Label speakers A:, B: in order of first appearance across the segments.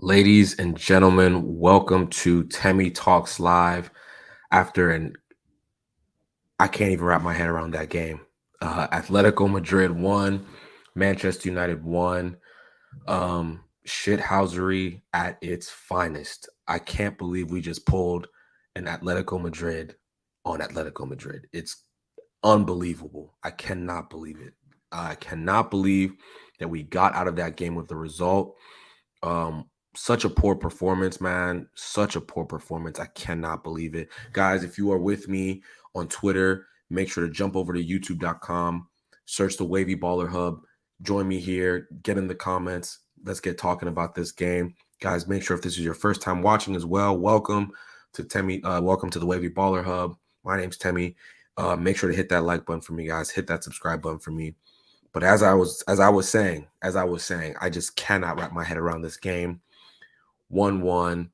A: Ladies and gentlemen, welcome to Temi Talks Live. After an I can't even wrap my head around that game. Atletico Madrid won, Manchester United won. Shithousery at its finest. I can't believe we just pulled an Atletico Madrid on Atletico Madrid. It's unbelievable. I cannot believe it. I cannot believe that we got out of that game with the result. Um, Such a poor performance, man. Such a poor performance. I cannot believe it. Guys, if you are with me on Twitter, make sure to jump over to youtube.com, search the Wavy Baller Hub, join me here, get in the comments. Let's get talking about this game. Guys, make sure if this is your first time watching as well, welcome to Temi. Welcome to the Wavy Baller Hub. My name's Temi. Make sure to hit that like button for me, guys. Hit that subscribe button for me. But as I was saying, I just cannot wrap my head around this game. 1-1,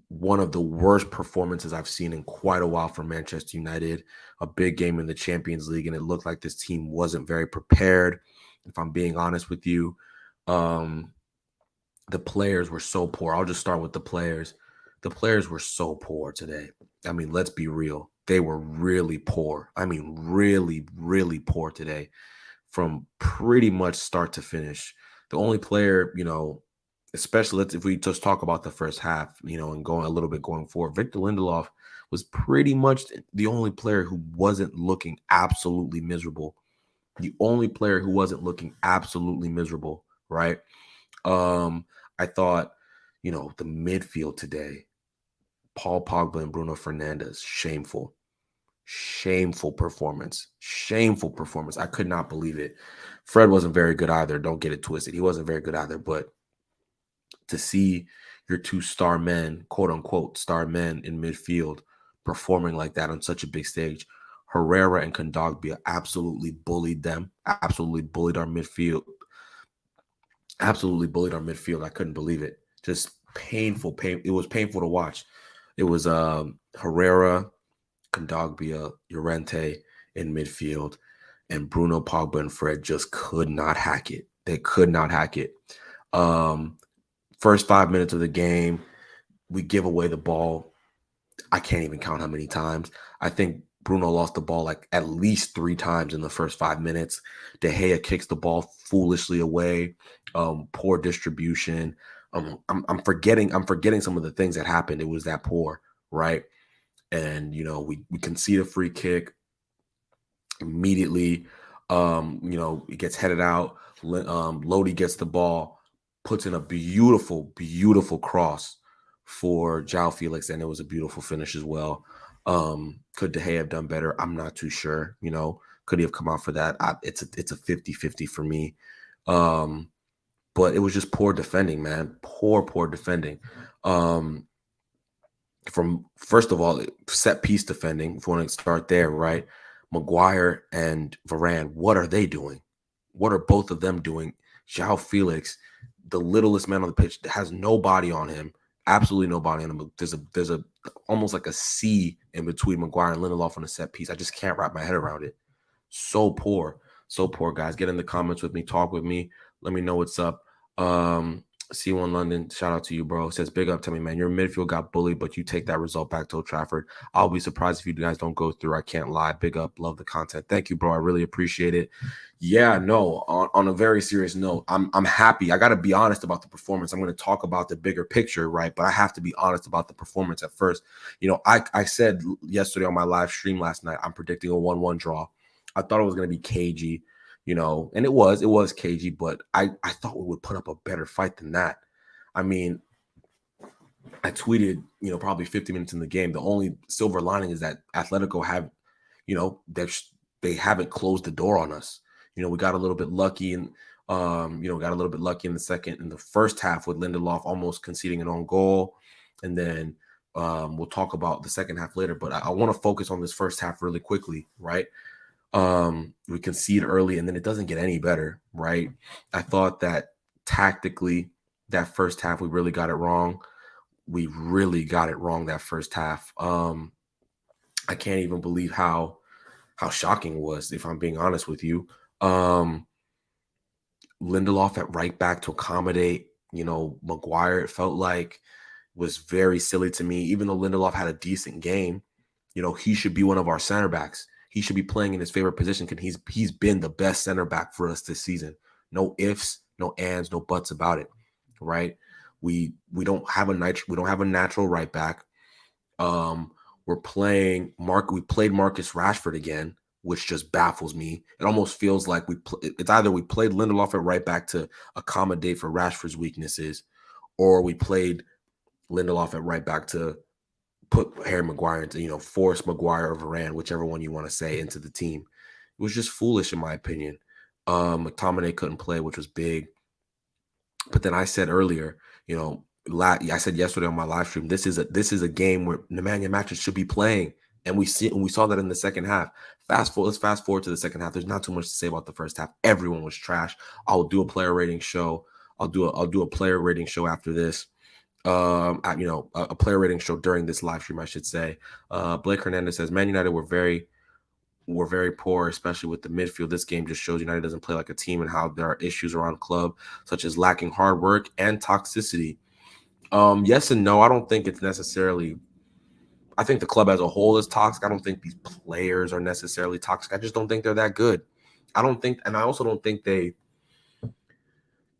A: one of the worst performances I've seen in quite a while from Manchester United. A big game in the Champions League, and it looked like this team wasn't very prepared. If I'm being honest with you, um, the players were so poor. I'll just start with the players. The players were so poor today. I mean, let's be real. They were really poor. I mean, really, really poor today from pretty much start to finish. The only player, especially if we just talk about the first half, and going a little bit going forward, Victor Lindelof was pretty much the only player who wasn't looking absolutely miserable. The only player who wasn't looking absolutely miserable, right? I thought, the midfield today, Paul Pogba and Bruno Fernandes, shameful. Shameful performance. Shameful performance. I could not believe it. Fred wasn't very good either. Don't get it twisted. He wasn't very good either. But to see your two star men, quote unquote, star men in midfield performing like that on such a big stage, Herrera and Kondogbia absolutely bullied them, absolutely bullied our midfield. Absolutely bullied our midfield. I couldn't believe it. Just painful. It was painful to watch. It was Herrera, Kondogbia, Llorente in midfield, and Bruno, Pogba, and Fred just could not hack it. They could not hack it. Um, First 5 minutes of the game, we give away the ball. I can't even count how many times. I think Bruno lost the ball like at least 3 times in the first 5 minutes. De Gea kicks the ball foolishly away. Poor distribution. I'm forgetting some of the things that happened. It was that poor, right? And we concede a free kick immediately. It gets headed out. Lodi gets the ball, puts in a beautiful, beautiful cross for João Felix, and it was a beautiful finish as well. Could De Gea have done better? I'm not too sure. Could he have come out for that? It's a 50-50 for me. But it was just poor defending, man. Poor defending. From first of all, set piece defending, if you want to start there, right? Maguire and Varane, what are they doing? What are both of them doing? João Felix, the littlest man on the pitch, has no body on him, absolutely no body on him. There's a almost like a C in between Maguire and Lindelof on a set piece. I just can't wrap my head around it. So poor, guys. Get in the comments with me, talk with me, let me know what's up. C1 London, shout out to you, bro. Says, big up to me, man. Your midfield got bullied, but you take that result back to Old Trafford. I'll be surprised if you guys don't go through. I can't lie. Big up. Love the content. Thank you, bro. I really appreciate it. Yeah, no, on a very serious note, I'm happy. I got to be honest about the performance. I'm going to talk about the bigger picture, right? But I have to be honest about the performance at first. I said yesterday on my live stream last night, I'm predicting a 1-1 draw. I thought it was going to be cagey, and it was cagey, but I thought we would put up a better fight than that. I mean, I tweeted, probably 50 minutes in the game. The only silver lining is that Atletico have, they haven't closed the door on us. We got a little bit lucky and, got a little bit lucky in the first half with Lindelof almost conceding an own goal. And then we'll talk about the second half later, but I want to focus on this first half really quickly, right? We concede early and then it doesn't get any better, right? I thought that tactically that first half we really got it wrong. We really got it wrong that first half. I can't even believe how shocking it was, if I'm being honest with you. Lindelof at right back to accommodate Maguire, it felt like was very silly to me. Even though Lindelof had a decent game, he should be one of our center backs. He should be playing in his favorite position because he's been the best center back for us this season. No ifs, no ands, no buts about it. Right? We don't have a natural right back. Um, we're playing Mark. We played Marcus Rashford again, which just baffles me. It almost feels like it's either we played Lindelof at right back to accommodate for Rashford's weaknesses, or we played Lindelof at right back to put Harry Maguire into, force Maguire or Varane, whichever one you want to say, into the team. It was just foolish in my opinion. McTominay couldn't play, which was big. But then I said earlier, I said yesterday on my live stream, this is a game where Nemanja Matic should be playing, and we saw that in the second half. Let's fast forward to the second half. There's not too much to say about the first half. Everyone was trash. I'll do a player rating show. I'll do a player rating show after this. A player rating show during this live stream, I should say. Blake Hernandez says Man United were very poor, especially with the midfield. This game just shows United doesn't play like a team and how there are issues around club, such as lacking hard work and toxicity. Yes and no. I don't think it's necessarily. I think the club as a whole is toxic. I don't think these players are necessarily toxic. I just don't think they're that good. I also don't think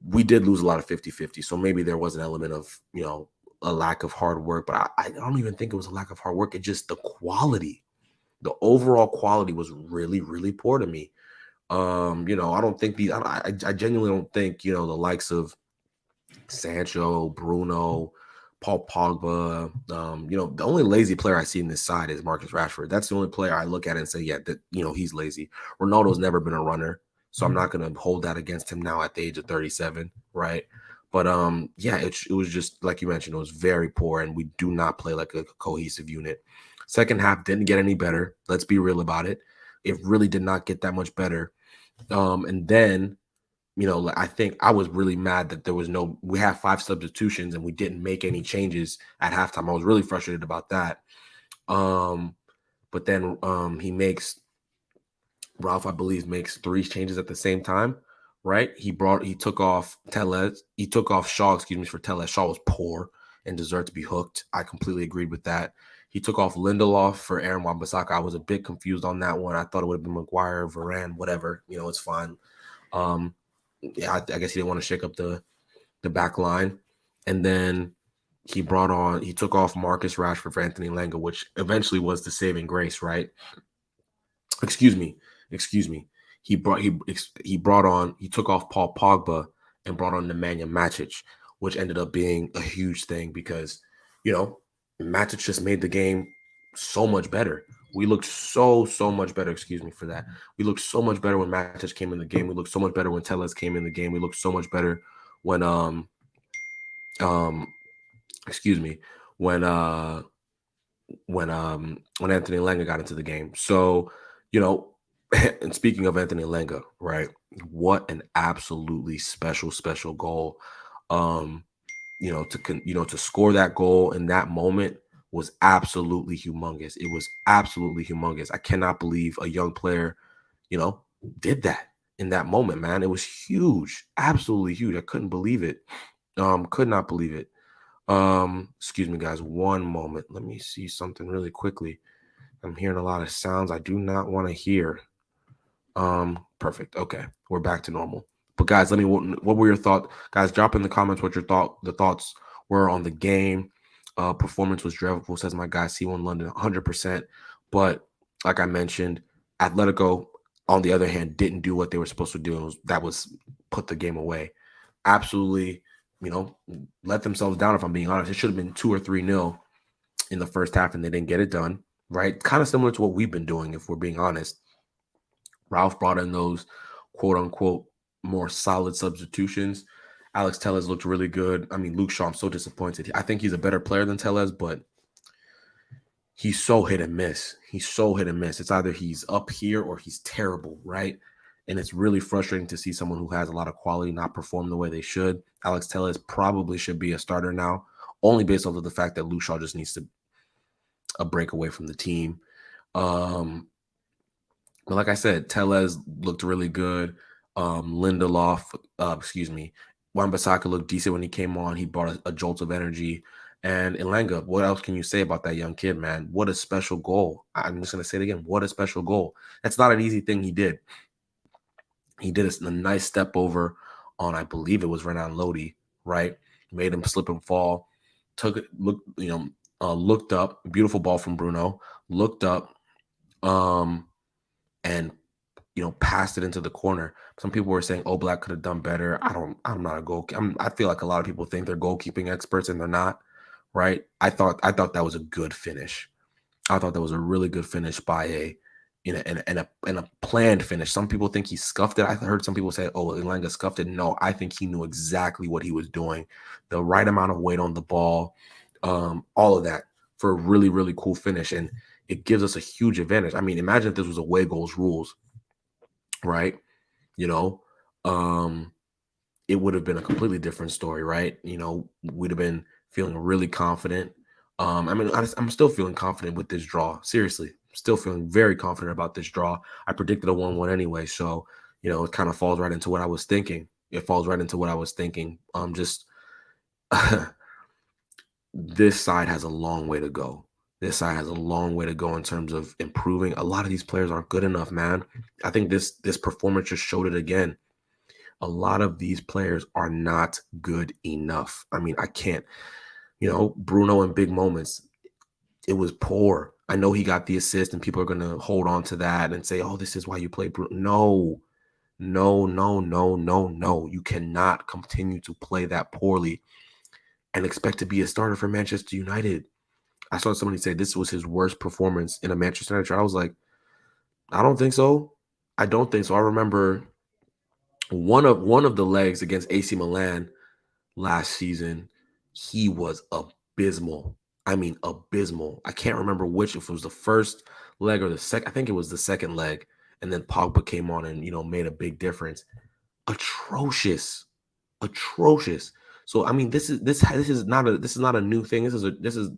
A: we did lose a lot of 50-50. So maybe there was an element of, a lack of hard work, but I don't even think it was a lack of hard work. It's just the quality. The overall quality was really, really poor to me. I don't think I genuinely don't think, the likes of Sancho, Bruno, Paul Pogba, the only lazy player I see in this side is Marcus Rashford. That's the only player I look at and say, yeah, that, he's lazy. Ronaldo's never been a runner, so I'm not going to hold that against him now at the age of 37, right? But yeah, it was just like you mentioned, it was very poor, and we do not play like a cohesive unit. Second half didn't get any better. Let's be real about it. It really did not get that much better. And then, I think I was really mad that we had 5 substitutions and we didn't make any changes at halftime. I was really frustrated about that. But then Ralph, I believe, makes 3 changes at the same time, right? He took off Shaw, for Tellez. Shaw was poor and deserved to be hooked. I completely agreed with that. He took off Lindelof for Aaron Wan-Bissaka. I was a bit confused on that one. I thought it would have been Maguire, Varane, whatever. It's fine. Yeah, I guess he didn't want to shake up the back line. And then he took off Marcus Rashford for Anthony Lenga, which eventually was the saving grace, right? Excuse me. He took off Paul Pogba and brought on Nemanja Matic, which ended up being a huge thing because, Matic just made the game so much better. We looked so much better. Excuse me for that. We looked so much better when Matic came in the game. We looked so much better when Tellez came in the game. We looked so much better when excuse me when Anthony Lenga got into the game. So, and speaking of Anthony Lenga, right? What an absolutely special goal. To score that goal in that moment was absolutely humongous. It was absolutely humongous. I cannot believe a young player, did that in that moment, man. It was huge, absolutely huge. I couldn't believe it. Could not believe it. Excuse me, guys, one moment. Let me see something really quickly. I'm hearing a lot of sounds I do not want to hear. Perfect. Okay, we're back to normal. But guys, what were your thoughts? Guys, drop in the comments what the thoughts were on the game. Performance was dreadful, says my guy C1 London, 100%. But like I mentioned, Atletico, on the other hand, didn't do what they were supposed to do. That was put the game away. Absolutely, let themselves down, if I'm being honest. It should have been 2 or 3-0 in the first half, and they didn't get it done, right? Kind of similar to what we've been doing, if we're being honest. Ralph brought in those quote-unquote more solid substitutions. Alex Tellez looked really good. I mean, Luke Shaw, I'm so disappointed. I think he's a better player than Tellez, but he's so hit and miss. It's either he's up here or he's terrible, right? And it's really frustrating to see someone who has a lot of quality not perform the way they should. Alex Tellez probably should be a starter now, only based off of the fact that Luke Shaw just needs a break away from the team. But like I said, Tellez looked really good. Lindelof, Wan-Bissaka looked decent when he came on. He brought a jolt of energy. And Elanga, what else can you say about that young kid, man? What a special goal. I'm just going to say it again. What a special goal. That's not an easy thing he did. He did a nice step over on, I believe it was Renan Lodi, right? Made him slip and fall. Took it, looked up. Beautiful ball from Bruno. Looked up, and passed it into the corner. Some people were saying Oblak could have done better. I'm not a goalkeeper. I feel like a lot of people think they're goalkeeping experts and they're not, right? I thought that was a good finish. I thought that was a really good finish by a planned finish. Some people think he scuffed it. I heard some people say, "Oh, Elanga scuffed it." No, I think he knew exactly what he was doing. The right amount of weight on the ball, all of that for a really, really cool finish, and it gives us a huge advantage. I mean, imagine if this was away goals rules, right? You know, it would have been a completely different story, right? We'd have been feeling really confident. I'm still feeling confident with this draw. Seriously, still feeling very confident about this draw. I predicted a 1-1 anyway, so it kind of falls right into what I was thinking. It falls right into what I was thinking. Just this side has a long way to go. This side has a long way to go in terms of improving. A lot of these players aren't good enough, man. I think this performance just showed it again. A lot of these players are not good enough. I mean, I can't, Bruno in big moments, it was poor. I know he got the assist and people are going to hold on to that and say, oh, this is why you play Bruno. No, no, no, no, no, no. You cannot continue to play that poorly and expect to be a starter for Manchester United. I saw somebody say this was his worst performance in a Manchester United. I was like, I don't think so. I don't think so. I remember one of the legs against AC Milan last season, he was abysmal. I mean, abysmal. I can't remember which, if it was the first leg or the second. I think it was the second leg. And then Pogba came on and, made a big difference. Atrocious. Atrocious. So, I mean, this is not a new thing. This is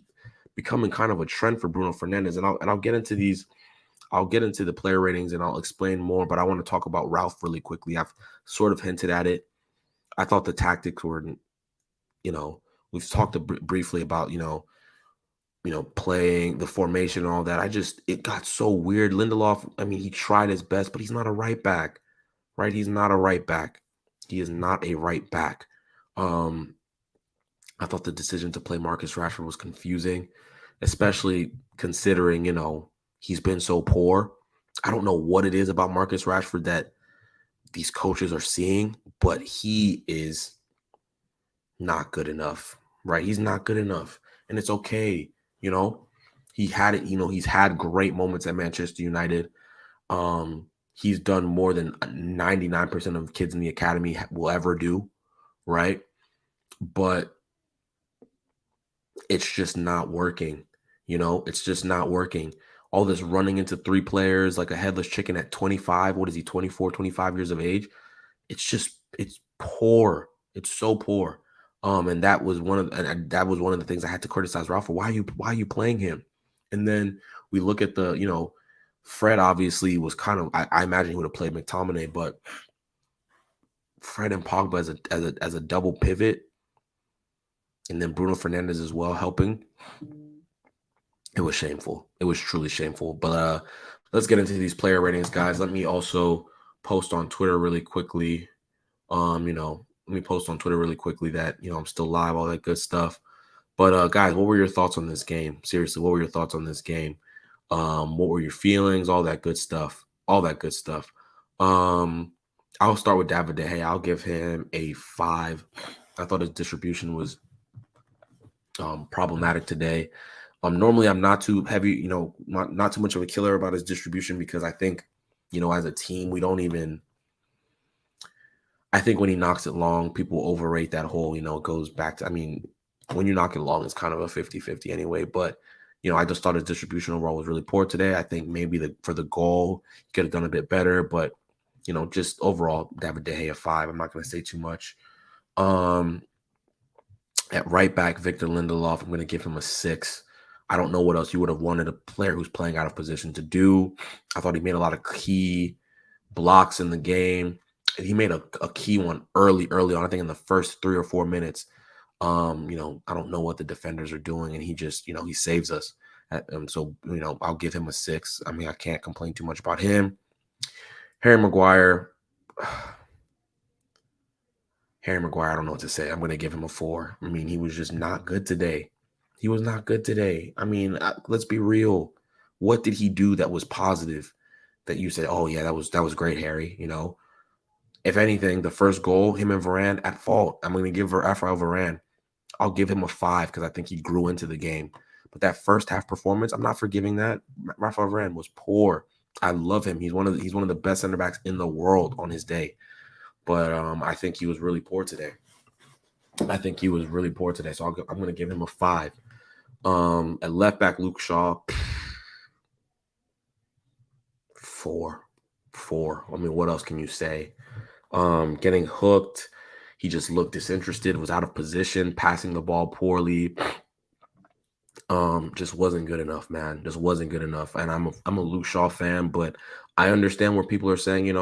A: becoming kind of a trend for Bruno Fernandes. And I'll get into these. I'll get into the player ratings and I'll explain more, but I want to talk about Ralph really quickly. I've sort of hinted at it. I thought the tactics were, we've talked briefly about, playing the formation and all that. It got so weird. Lindelof, I mean, he tried his best, but he's not a right back, right? He's not a right back. He is not a right back. I thought the decision to play Marcus Rashford was confusing, especially considering, he's been so poor. I don't know what it is about Marcus Rashford that these coaches are seeing, but he is not good enough, right? He's not good enough. And it's okay. He had it, he's had great moments at Manchester United. He's done more than 99% of kids in the academy will ever do, right? But it's just not working. It's just not working. All this running into three players like a headless chicken at 25. What is he, 24, 25 years of age? It's poor. It's so poor. And that was one of the things I had to criticize Ralph for. Why are you playing him? And then we look at the, Fred obviously was kind of, I imagine he would have played McTominay, but Fred and Pogba as a double pivot, and then Bruno Fernandes as well helping. It was shameful. It was truly shameful. But let's get into these player ratings, guys. Let me also post on Twitter really quickly. Let me post on Twitter really quickly that, I'm still live, all that good stuff. But guys, what were your thoughts on this game? Seriously, what were your thoughts on this game? What were your feelings? All that good stuff. All that good stuff. I'll start with David De Gea. I'll give him a 5. I thought his distribution was problematic today. Normally I'm not too heavy, not too much of a killer about his distribution because I think, as a team, we don't even. I think when he knocks it long, people overrate that whole, it goes back to, I mean, when you knock it long, it's kind of a 50-50 anyway. But, I just thought his distribution overall was really poor today. I think maybe for the goal, he could have done a bit better. But, just overall, David De Gea 5. I'm not going to say too much. At right back, Victor Lindelof, I'm going to give him a 6. I don't know what else you would have wanted a player who's playing out of position to do. I thought he made a lot of key blocks in the game. he made a key one early on. I think in the first 3 or 4 minutes. I don't know what the defenders are doing, and he just, he saves us. So, I'll give him a 6. I mean, I can't complain too much about him. Harry Maguire. Harry Maguire, I don't know what to say. I'm going to give him a 4. I mean, he was just not good today. He was not good today. I mean, let's be real. What did he do that was positive that you said, oh, yeah, that was great, Harry? If anything, the first goal, him and Varane at fault. I'm going to give Rafael Varane. I'll give him a 5 because I think he grew into the game. But that first half performance, I'm not forgiving that. Rafael Varane was poor. I love him. He's one of the best center backs in the world on his day. But I think he was really poor today. So I'm going to give him a 5. At left back, Luke Shaw, 4. I mean, what else can you say? Getting hooked. He just looked disinterested, was out of position, passing the ball poorly. Just wasn't good enough, man. Just wasn't good enough. And I'm a Luke Shaw fan, but I understand where people are saying,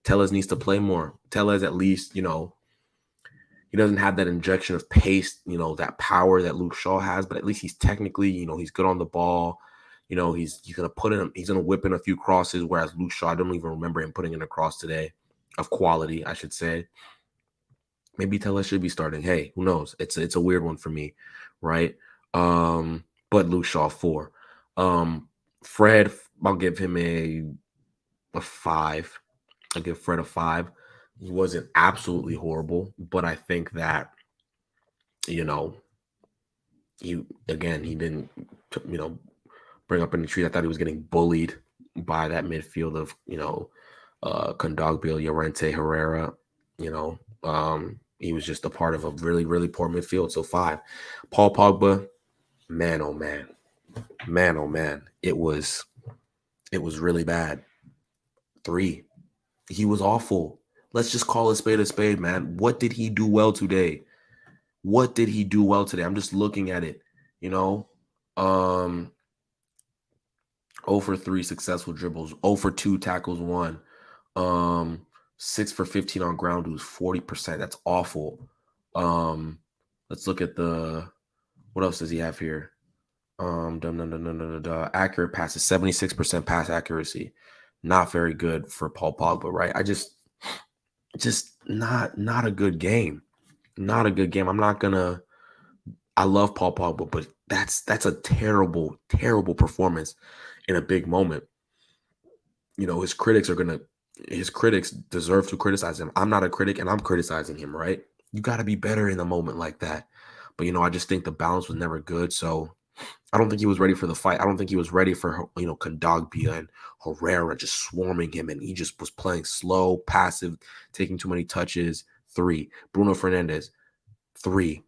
A: Tellez needs to play more. Tellez, at least, he doesn't have that injection of pace, that power that Luke Shaw has, but at least he's technically, he's good on the ball. He's gonna whip in a few crosses, whereas Luke Shaw, I don't even remember him putting in a cross today of quality, I should say. Maybe Tellez should be starting. Hey, who knows? It's a weird one for me, right? But Luke Shaw 4. Fred, I'll give him a 5. I'll give Fred a 5. He wasn't absolutely horrible, but I think that, he didn't, bring up any trees. I thought he was getting bullied by that midfield of, Kondogbia, Llorente, Herrera. He was just a part of a really, really poor midfield. So 5. Paul Pogba, man, oh man. It was really bad. 3. He was awful. Let's just call a spade, man. What did he do well today? I'm just looking at it, 0 for 3 successful dribbles, 0 for 2 tackles won, 6 for 15 on ground duels, 40%. That's awful. Let's look at what else does he have here? Accurate passes, 76% pass accuracy. Not very good for Paul Pogba, right? I just not a good game. Not a good game. I love Paul Pogba, but that's a terrible, terrible performance in a big moment. His critics deserve to criticize him. I'm not a critic and I'm criticizing him, right? You got to be better in a moment like that. But, I just think the balance was never good. So I don't think he was ready for the fight. I don't think he was ready for, Kondogbia and Herrera just swarming him. And he just was playing slow, passive, taking too many touches. 3. Bruno Fernandes, 3.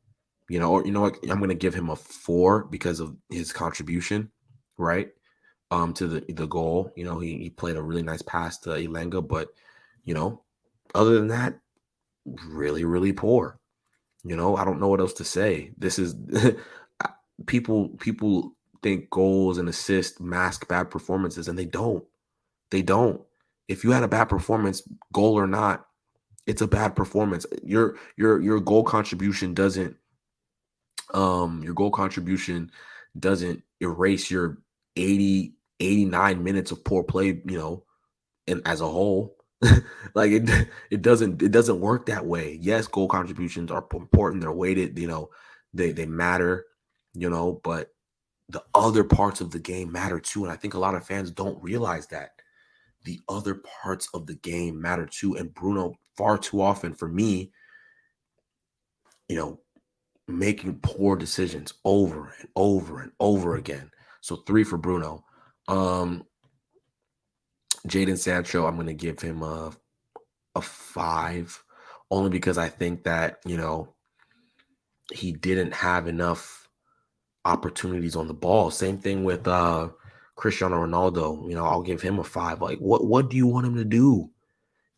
A: Or you know what? I'm going to give him a 4 because of his contribution, right? To the goal. He played a really nice pass to Elenga, but, other than that, really, really poor. I don't know what else to say. This is people think goals and assists mask bad performances, and they don't. If you had a bad performance, goal or not, it's a bad performance. Your goal contribution doesn't erase your 89 minutes of poor play, and as a whole. Like it doesn't work that way. Yes, goal contributions are important, they're weighted, they matter, but the other parts of the game matter too. And I think a lot of fans don't realize that the other parts of the game matter too. And Bruno, far too often for me, making poor decisions over and over and over again. So 3 for Bruno. Jadon Sancho, I'm going to give him a 5, only because I think that, he didn't have enough opportunities on the ball. Same thing with Cristiano Ronaldo. I'll give him a 5. Like, what do you want him to do?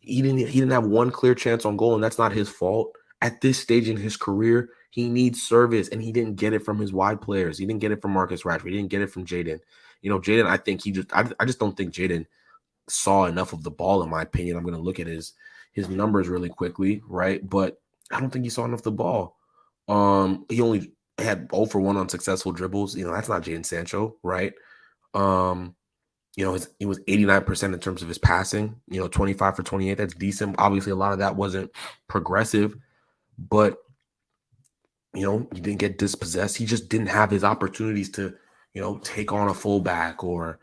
A: He didn't have one clear chance on goal, and that's not his fault. At this stage in his career, he needs service, and he didn't get it from his wide players. He didn't get it from Marcus Rashford. He didn't get it from Jadon. Jadon, I just don't think Jadon saw enough of the ball, in my opinion. I'm going to look at his his numbers really quickly, right? But I don't think he saw enough of the ball. He only had 0 for 1 on successful dribbles. That's not Jadon Sancho, right? Um, he was 89% in terms of his passing, 25 for 28. That's decent. Obviously, a lot of that wasn't progressive, but he didn't get dispossessed. He just didn't have his opportunities to, take on a fullback or,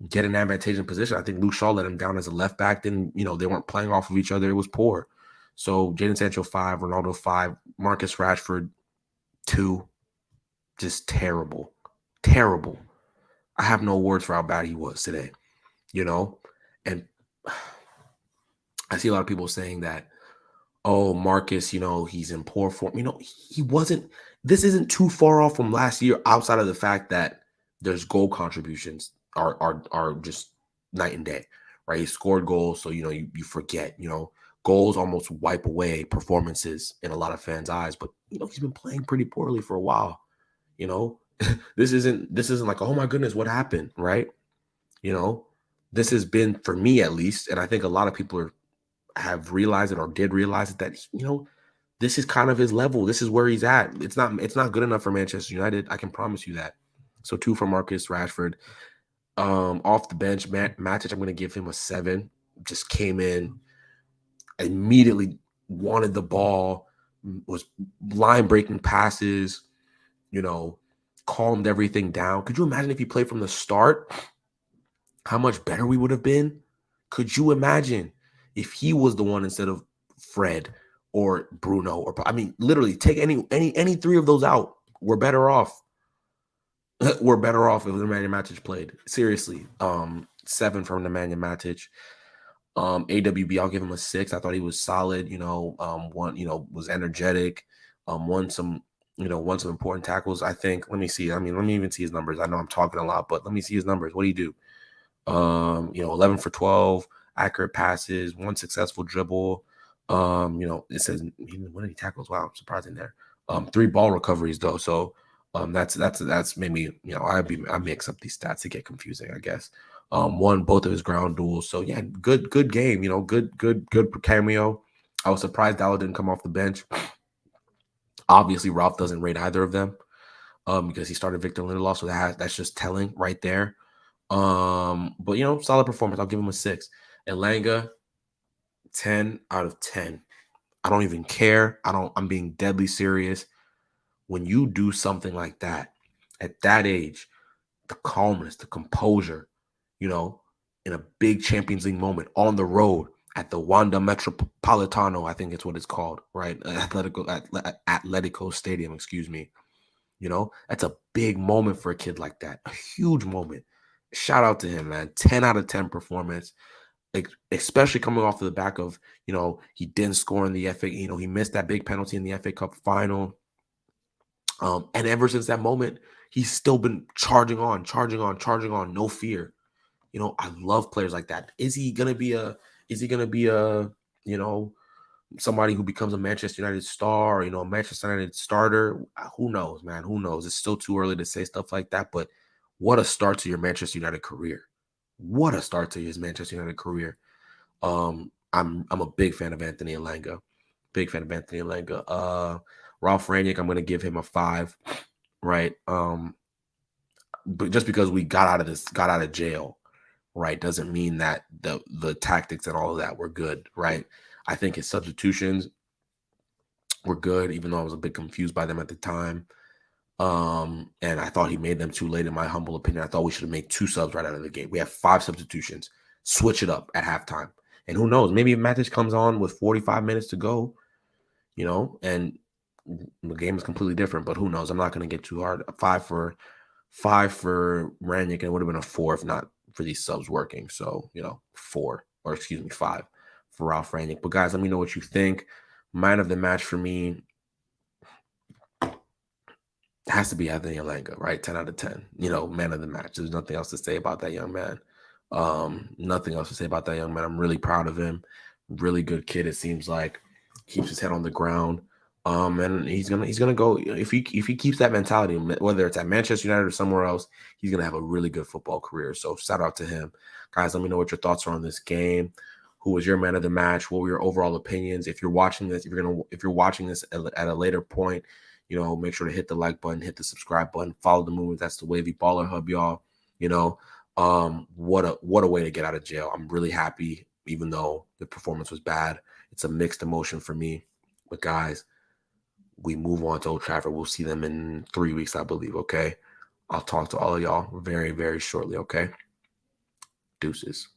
A: get an advantageous position. I think Luke Shaw let him down as a left back. Then, they weren't playing off of each other. It was poor. So Jadon Sancho 5, Ronaldo 5, Marcus Rashford 2. Just terrible. Terrible. I have no words for how bad he was today, and I see a lot of people saying that, oh, Marcus, he's in poor form. He wasn't. This isn't too far off from last year, outside of the fact that there's goal contributions are just night and day, right? He scored goals, so you forget. Goals almost wipe away performances in a lot of fans' eyes, but he's been playing pretty poorly for a while. This isn't like, oh my goodness, what happened, right? This has been, for me at least, and I think a lot of people have realized it or did realize it, that this is kind of his level. This is where he's at. It's not good enough for Manchester United. I can promise you that. So 2 for Marcus Rashford. Off the bench, Matic, I'm going to give him a 7. Just came in, immediately wanted the ball, was line breaking passes, calmed everything down. Could you imagine if he played from the start, how much better we would have been? Could you imagine if he was the one instead of Fred or Bruno? Or, I mean, literally take any 3 of those out. We're better off. We're better off if Nemanja Matic played. Seriously. 7 from Nemanja Matic. AWB, I'll give him a 6. I thought he was solid. Was energetic. Won some important tackles. I think. Let me see. Let me even see his numbers. I know I'm talking a lot, but let me see his numbers. What do you do? 11 for 12, accurate passes, 1 successful dribble. It says he didn't win any tackles. Wow, surprising there. 3 ball recoveries though. So that's maybe, I mix up these stats to get confusing, I guess. Won both of his ground duels. So yeah, good game. Good cameo. I was surprised Dallo didn't come off the bench. Obviously, Ralph doesn't rate either of them because he started Victor Lindelof, so that's just telling right there. But solid performance. I'll give him a 6. Elanga, 10 out of 10. I don't even care. I'm being deadly serious. When you do something like that at that age, the calmness, the composure, in a big Champions League moment on the road at the Wanda Metropolitano, I think it's what it's called, right? Atletico Stadium, excuse me. That's a big moment for a kid like that. A huge moment. Shout out to him, man. 10 out of 10 performance, especially coming off of the back of, he didn't score in the FA. He missed that big penalty in the FA Cup final. And ever since that moment, he's still been charging on, no fear. I love players like that. Is he gonna be a somebody who becomes a Manchester United star, a Manchester United starter? Who knows, man? Who knows? It's still too early to say stuff like that, but what a start to your Manchester United career. What a start to his Manchester United career. I'm a big fan of Anthony Elanga. Ralph Rangnick, I'm going to give him a 5, right? But just because we got out of jail, right, doesn't mean that the tactics and all of that were good, right? I think his substitutions were good, even though I was a bit confused by them at the time. And I thought he made them too late, in my humble opinion. I thought we should have made 2 subs right out of the gate. We have 5 substitutions. Switch it up at halftime. And who knows? Maybe if Matic comes on with 45 minutes to go, and the game is completely different. But who knows? I'm not going to get too hard. 5 for Ranić, and it would have been a 4 if not for these subs working. So 5 for Ralph Ranić. But guys, let me know what you think. Man of the match for me has to be Anthony Elanga, right? 10 out of 10. Man of the match. There's nothing else to say about that young man. Nothing else to say about that young man. I'm really proud of him. Really good kid, it seems like. Keeps his head on the ground. And he's gonna go, if he keeps that mentality, whether it's at Manchester United or somewhere else, he's gonna have a really good football career. So shout out to him. Guys, let me know what your thoughts are on this game. Who was your man of the match? What were your overall opinions? If you're watching this, if you're watching this at a later point, make sure to hit the like button, hit the subscribe button, follow the movement. That's the Wavy Baller Hub, y'all. What a way to get out of jail. I'm really happy, even though the performance was bad. It's a mixed emotion for me. But guys, we move on to Old Trafford. We'll see them in 3 weeks, I believe. Okay. I'll talk to all of y'all very, very shortly. Okay. Deuces.